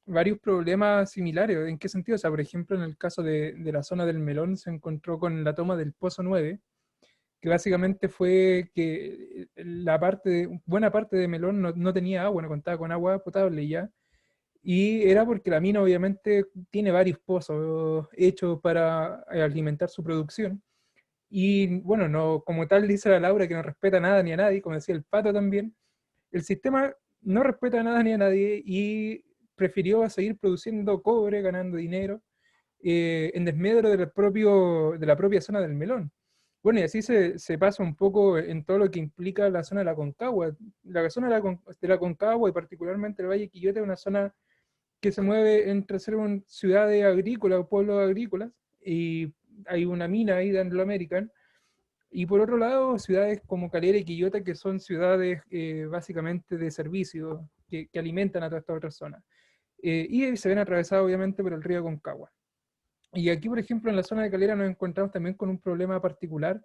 varios problemas similares. ¿En qué sentido? O sea, por ejemplo, en el caso de la zona del Melón se encontró con la toma del Pozo 9, que básicamente fue que buena parte de Melón no tenía agua, no contaba con agua potable ya, y era porque la mina obviamente tiene varios pozos hechos para alimentar su producción. Y bueno, no, como tal dice la Laura, que no respeta nada ni a nadie, como decía el Pato también, el sistema no respeta nada ni a nadie y prefirió seguir produciendo cobre, ganando dinero, en desmedro de la propia zona del Melón. Bueno, y así se pasa un poco en todo lo que implica la zona de la Concagua. La zona de la Concagua, y particularmente el Valle de Quillota, es una zona que se mueve entre ser una ciudades agrícolas o pueblos agrícolas, y hay una mina ahí de Anglo American, Y por otro lado, ciudades como Calera y Quillota, que son ciudades básicamente de servicio, que alimentan a todas estas otras zonas. Y se ven atravesados obviamente por el río Aconcagua. Y aquí, por ejemplo, en la zona de Calera nos encontramos también con un problema particular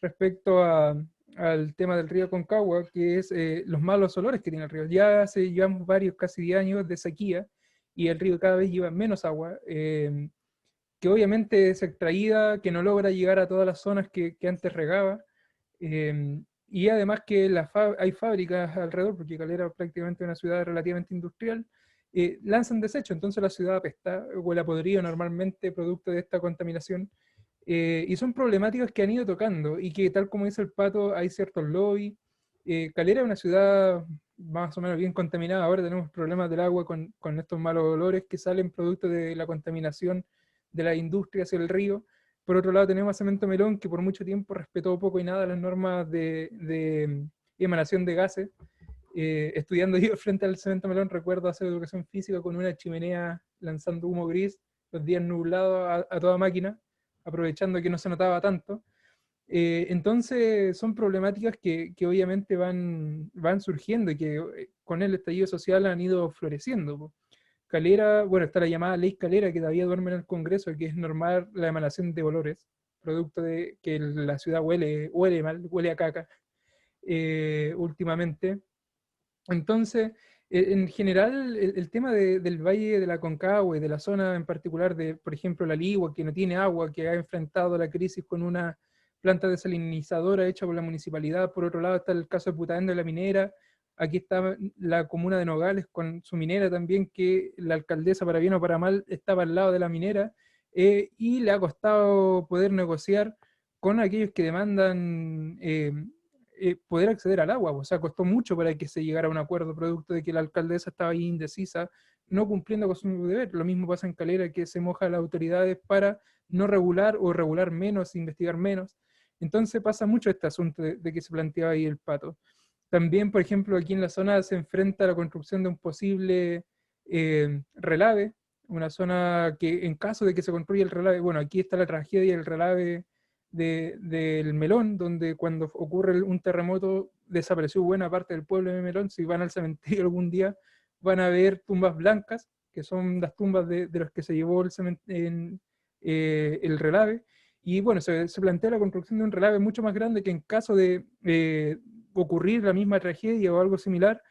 respecto al tema del río Aconcagua, que es los malos olores que tiene el río. Ya llevamos casi 10 años de sequía, y el río cada vez lleva menos agua, que obviamente es extraída, que no logra llegar a todas las zonas que antes regaba, y además que hay fábricas alrededor, porque Calera es prácticamente una ciudad relativamente industrial, lanzan desechos, entonces la ciudad apesta, huele a podrido normalmente, producto de esta contaminación, y son problemáticas que han ido tocando, y que tal como dice el Pato, hay ciertos lobbies. Calera es una ciudad más o menos bien contaminada, ahora tenemos problemas del agua con estos malos olores que salen producto de la contaminación de la industria hacia el río. Por otro lado tenemos a Cemento Melón, que por mucho tiempo respetó poco y nada las normas de emanación de gases. Estudiando yo frente al Cemento Melón, recuerdo hacer educación física con una chimenea lanzando humo gris, los días nublados a toda máquina, aprovechando que no se notaba tanto. Entonces son problemáticas que obviamente van surgiendo y que con el estallido social han ido floreciendo. Calera, bueno, está la llamada Ley Calera, que todavía duerme en el Congreso, que es normar la emanación de olores, producto de que la ciudad huele mal, huele a caca últimamente. Entonces, en general, el tema del Valle de la Aconcagua y de la zona en particular de, por ejemplo, La Ligua, que no tiene agua, que ha enfrentado la crisis con una planta desalinizadora hecha por la municipalidad. Por otro lado está el caso de Putaendo de la minera. Aquí está la comuna de Nogales con su minera también, que la alcaldesa, para bien o para mal, estaba al lado de la minera, y le ha costado poder negociar con aquellos que demandan poder acceder al agua. O sea, costó mucho para que se llegara a un acuerdo, producto de que la alcaldesa estaba ahí indecisa, no cumpliendo con su deber. Lo mismo pasa en Calera, que se moja a las autoridades para no regular o regular menos, investigar menos. Entonces pasa mucho este asunto de que se planteaba ahí el Pato. También, por ejemplo, aquí en la zona se enfrenta a la construcción de un posible relave, una zona que en caso de que se construya el relave, bueno, aquí está la tragedia del relave del Melón, donde cuando ocurre un terremoto desapareció buena parte del pueblo de Melón. Si van al cementerio algún día van a ver tumbas blancas, que son las tumbas de los que se llevó el relave. Y bueno, se plantea la construcción de un relave mucho más grande, que en caso de ocurrir la misma tragedia o algo similar,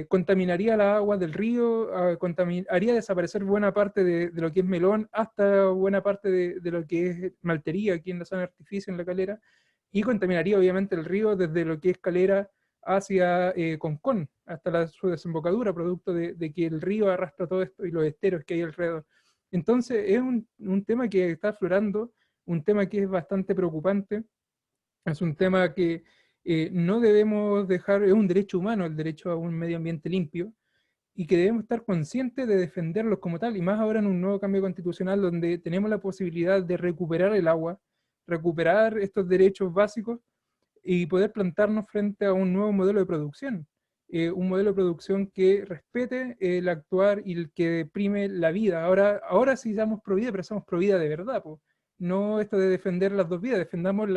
contaminaría las aguas del río, haría desaparecer buena parte de lo que es Melón, hasta buena parte de lo que es Maltería, aquí en la zona de Artificio, en la Calera, y contaminaría obviamente el río desde lo que es Calera hacia Concón, hasta su desembocadura, producto de que el río arrastra todo esto y los esteros que hay alrededor. Entonces es un tema que está aflorando, un tema que es bastante preocupante, es un tema que no debemos dejar, es un derecho humano el derecho a un medio ambiente limpio, y que debemos estar conscientes de defenderlos como tal, y más ahora en un nuevo cambio constitucional donde tenemos la posibilidad de recuperar el agua, recuperar estos derechos básicos y poder plantarnos frente a un nuevo modelo de producción. Un modelo de producción que respete el actuar y el que prime la vida. Ahora sí somos pro vida, pero somos pro vida de verdad, po. No esto de defender las dos vidas, defendamos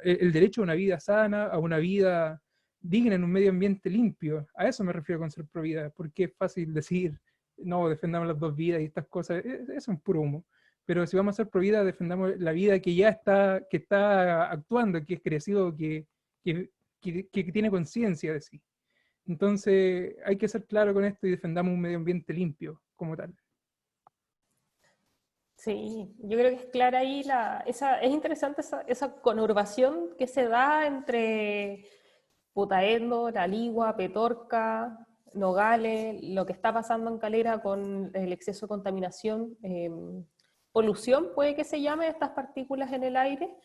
el derecho a una vida sana, a una vida digna en un medio ambiente limpio. A eso me refiero con ser pro vida, porque es fácil decir, no, defendamos las dos vidas y estas cosas, eso es un puro humo. Pero si vamos a ser pro vida, defendamos la vida que ya está actuando, que es crecido, que tiene conciencia de sí. Entonces hay que ser claro con esto y defendamos un medio ambiente limpio como tal. Sí, yo creo que es clara ahí es interesante esa conurbación que se da entre Putaendo, La Ligua, Petorca, Nogales, lo que está pasando en Calera con el exceso de contaminación, polución puede que se llame, estas partículas en el aire,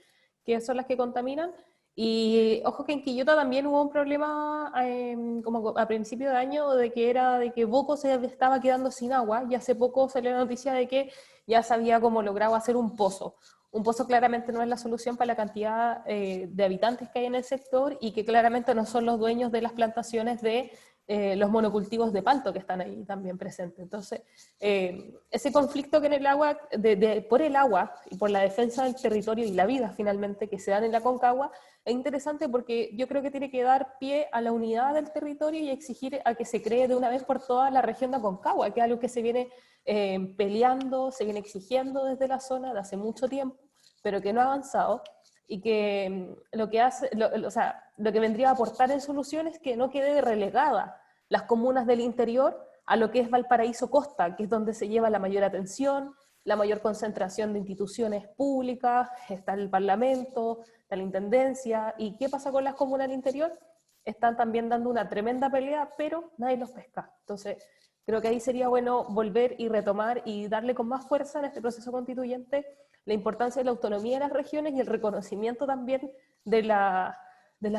que son las que contaminan. Y ojo que en Quillota también hubo un problema como a principio de año de que Boco se estaba quedando sin agua, y hace poco salió la noticia de que ya se había como logrado hacer un pozo. Un pozo claramente no es la solución para la cantidad de habitantes que hay en el sector, y que claramente no son los dueños de las plantaciones de los monocultivos de palto que están ahí también presentes. Entonces, ese conflicto que en el agua, por el agua y por la defensa del territorio y la vida finalmente que se dan en la Concagua, es interesante porque yo creo que tiene que dar pie a la unidad del territorio y exigir a que se cree de una vez por todas la región de Aconcagua, que es algo que se viene peleando, se viene exigiendo desde la zona de hace mucho tiempo, pero que no ha avanzado, y que lo que hace, o sea, lo que vendría a aportar en soluciones es que no quede relegada las comunas del interior a lo que es Valparaíso Costa, que es donde se lleva la mayor atención, la mayor concentración de instituciones públicas, está el Parlamento, está la Intendencia, ¿y qué pasa con las comunas del interior? Están también dando una tremenda pelea, pero nadie los pesca. Entonces, creo que ahí sería bueno volver y retomar y darle con más fuerza en este proceso constituyente la importancia de la autonomía de las regiones y el reconocimiento también de las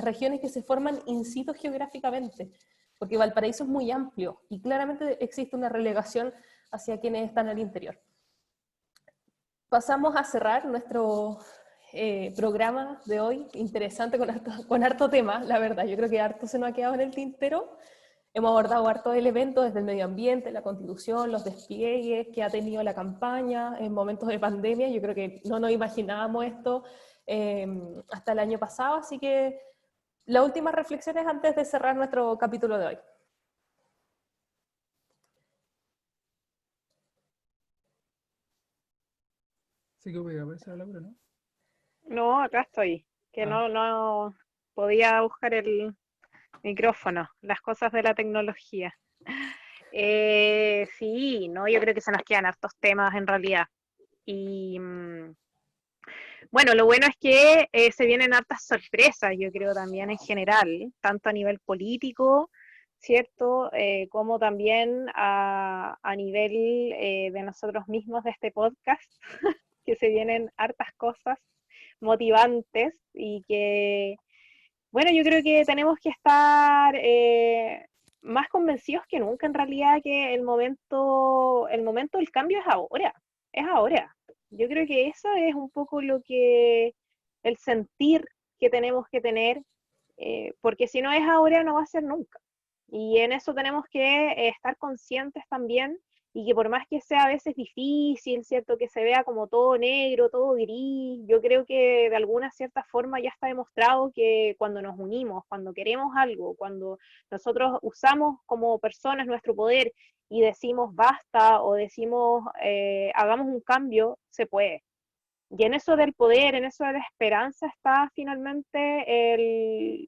regiones que se forman in situ geográficamente, porque Valparaíso es muy amplio y claramente existe una relegación hacia quienes están al interior. Pasamos a cerrar nuestro programa de hoy, interesante con harto tema, la verdad. Yo creo que harto se nos ha quedado en el tintero. Hemos abordado harto el evento desde el medio ambiente, la constitución, los despliegues que ha tenido la campaña en momentos de pandemia. Yo creo que no nos imaginábamos esto hasta el año pasado, así que las últimas reflexiones antes de cerrar nuestro capítulo de hoy. Sí que voy a aparecer Laura, ¿no? No, acá estoy, que no podía buscar el micrófono, las cosas de la tecnología. Sí, no, yo creo que se nos quedan hartos temas en realidad. Y bueno, lo bueno es que se vienen hartas sorpresas, yo creo también en general, tanto a nivel político, ¿cierto? Como también a nivel de nosotros mismos de este podcast, que se vienen hartas cosas motivantes y que, bueno, yo creo que tenemos que estar más convencidos que nunca en realidad que el momento del cambio es ahora, es ahora. Yo creo que eso es un poco el sentir que tenemos que tener, porque si no es ahora no va a ser nunca. Y en eso tenemos que estar conscientes también y que por más que sea a veces difícil, ¿cierto? Que se vea como todo negro, todo gris, yo creo que de alguna cierta forma ya está demostrado que cuando nos unimos, cuando queremos algo, cuando nosotros usamos como personas nuestro poder y decimos basta o decimos hagamos un cambio, se puede. Y en eso del poder, en eso de la esperanza está finalmente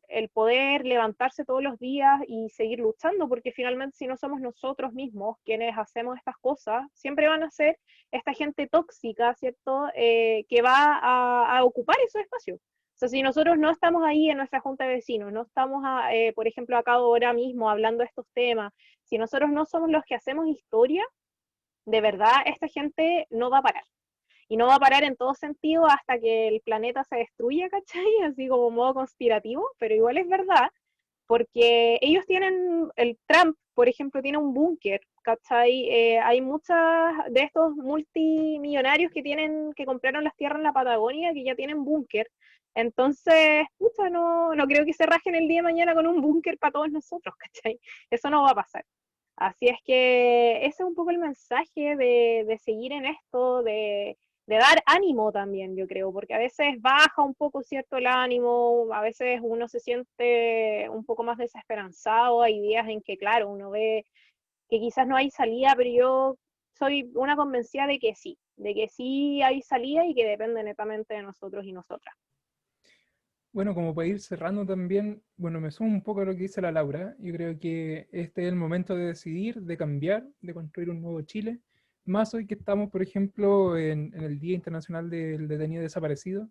el poder levantarse todos los días y seguir luchando, porque finalmente si no somos nosotros mismos quienes hacemos estas cosas, siempre van a ser esta gente tóxica, ¿cierto? Que va a ocupar esos espacios. O sea, si nosotros no estamos ahí en nuestra junta de vecinos, no estamos, por ejemplo, acá ahora mismo hablando de estos temas, si nosotros no somos los que hacemos historia, de verdad esta gente no va a parar. Y no va a parar en todo sentido hasta que el planeta se destruya, ¿cachai? Así como modo conspirativo, pero igual es verdad, porque ellos tienen, el Trump, por ejemplo, tiene un búnker, ¿cachai? Hay muchas de estos multimillonarios que compraron las tierras en la Patagonia, que ya tienen búnker. Entonces, pucha, no creo que se rajen el día de mañana con un búnker para todos nosotros, ¿cachai? Eso no va a pasar. Así es que ese es un poco el mensaje de seguir en esto, de dar ánimo también, yo creo, porque a veces baja un poco, ¿cierto?, el ánimo, a veces uno se siente un poco más desesperanzado, hay días en que, claro, uno ve que quizás no hay salida, pero yo soy una convencida de que sí hay salida y que depende netamente de nosotros y nosotras. Bueno, como para ir cerrando también, bueno, me sumo un poco a lo que dice la Laura. Yo creo que este es el momento de decidir, de cambiar, de construir un nuevo Chile. Más hoy que estamos, por ejemplo, en el Día Internacional del Detenido Desaparecido.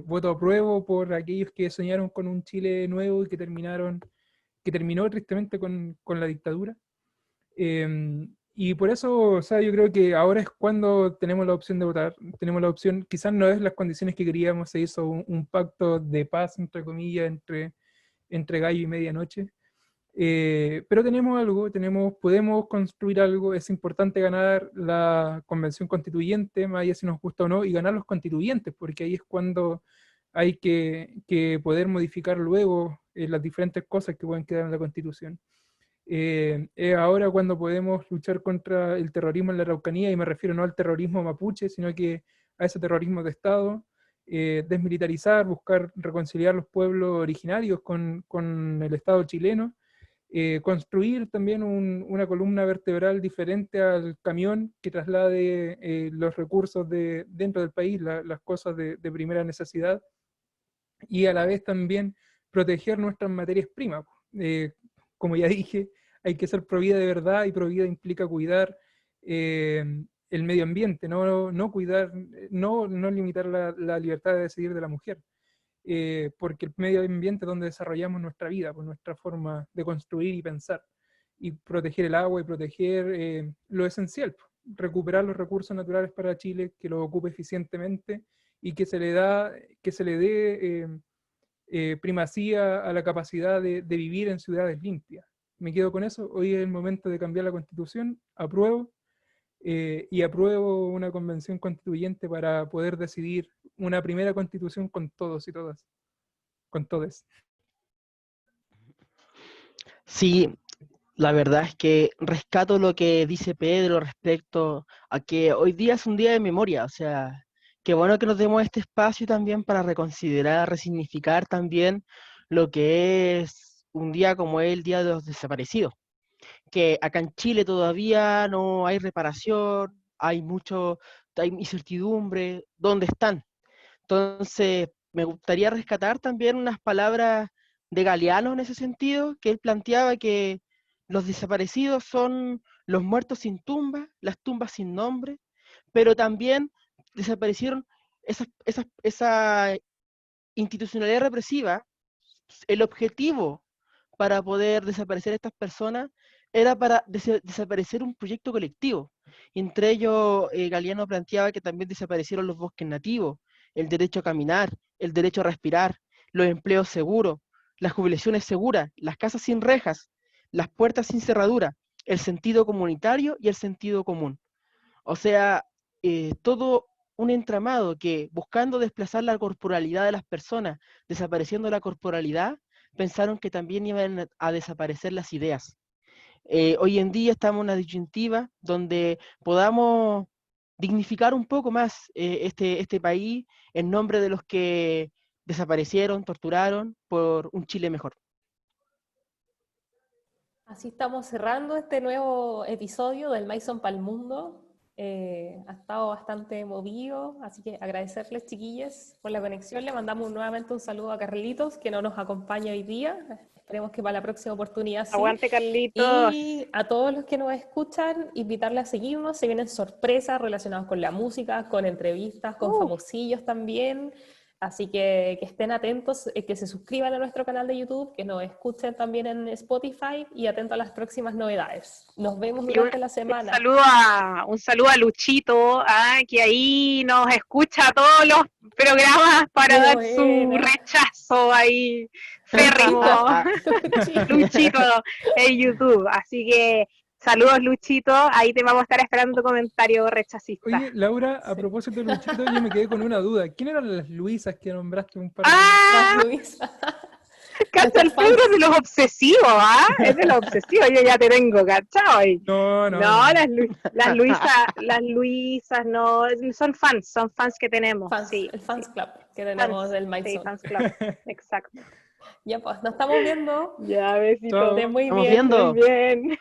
Voto apruebo por aquellos que soñaron con un Chile nuevo y que terminó tristemente con la dictadura. Y por eso, o sea, yo creo que ahora es cuando tenemos la opción de votar, tenemos la opción, quizás no es las condiciones que queríamos, se hizo un pacto de paz, entre comillas, entre gallo y medianoche, pero tenemos algo, podemos construir algo, es importante ganar la convención constituyente, más allá si nos gusta o no, y ganar los constituyentes, porque ahí es cuando hay que poder modificar luego las diferentes cosas que pueden quedar en la constitución. Es ahora cuando podemos luchar contra el terrorismo en la Araucanía, y me refiero no al terrorismo mapuche, sino que a ese terrorismo de Estado, desmilitarizar, buscar reconciliar los pueblos originarios con el Estado chileno, construir también una columna vertebral diferente al camión que traslade los recursos dentro del país, las cosas de primera necesidad, y a la vez también proteger nuestras materias primas. Como ya dije, hay que ser provida de verdad, y provida implica cuidar el medio ambiente, no cuidar, no limitar la libertad de decidir de la mujer. Porque el medio ambiente es donde desarrollamos nuestra vida, por nuestra forma de construir y pensar, y proteger el agua y proteger lo esencial, recuperar los recursos naturales para Chile, que los ocupe eficientemente y que se le dé primacía a la capacidad de vivir en ciudades limpias. Me quedo con eso. Hoy es el momento de cambiar la Constitución. Apruebo. Y apruebo una convención constituyente para poder decidir una primera constitución con todos y todas, con todes. Sí, la verdad es que rescato lo que dice Pedro respecto a que hoy día es un día de memoria, o sea, qué bueno que nos demos este espacio también para reconsiderar, resignificar también lo que es un día como el Día de los Desaparecidos, que acá en Chile todavía no hay reparación, hay incertidumbre, ¿dónde están? Entonces, me gustaría rescatar también unas palabras de Galeano en ese sentido, que él planteaba que los desaparecidos son los muertos sin tumba, las tumbas sin nombre, pero también desaparecieron esa institucionalidad represiva. El objetivo para poder desaparecer a estas personas era para desaparecer un proyecto colectivo. Entre ellos, Galeano planteaba que también desaparecieron los bosques nativos, el derecho a caminar, el derecho a respirar, los empleos seguros, las jubilaciones seguras, las casas sin rejas, las puertas sin cerradura, el sentido comunitario y el sentido común. O sea, todo un entramado que, buscando desplazar la corporalidad de las personas, desapareciendo la corporalidad, pensaron que también iban a desaparecer las ideas. Hoy en día estamos en una disyuntiva donde podamos dignificar un poco más este país en nombre de los que desaparecieron, torturaron por un Chile mejor. Así estamos cerrando este nuevo episodio del Maison Pa'l Mundo. Ha estado bastante movido, así que agradecerles, chiquillas, por la conexión. Le mandamos nuevamente un saludo a Carlitos, que no nos acompaña hoy día. Esperemos que para la próxima oportunidad sí. Aguante, Carlitos. Y a todos los que nos escuchan, invitarles a seguirnos. Se vienen sorpresas relacionadas con la música, con entrevistas, con famosillos también. Así que estén atentos, que se suscriban a nuestro canal de YouTube, que nos escuchen también en Spotify, y atentos a las próximas novedades. Nos vemos durante la semana. Un saludo a Luchito, que ahí nos escucha todos los programas para dar su rechazo ahí férrimo. Luchito en YouTube. Así que saludos, Luchito, ahí te vamos a estar esperando tu comentario rechacista. Oye, Laura, a propósito de Luchito, yo me quedé con una duda. ¿Quién eran las Luisas que nombraste un par de veces? Las Luisas. Canta el Pedro de los obsesivos, Es de los obsesivos, yo ya te tengo, ¿cachao? No, las Luisas no, son fans que tenemos. Sí, el fans club que tenemos del Maison. Sí, fans club, exacto. Ya pues, nos estamos viendo. Ya, besitos. Muy Estamos bien. viendo. Muy bien.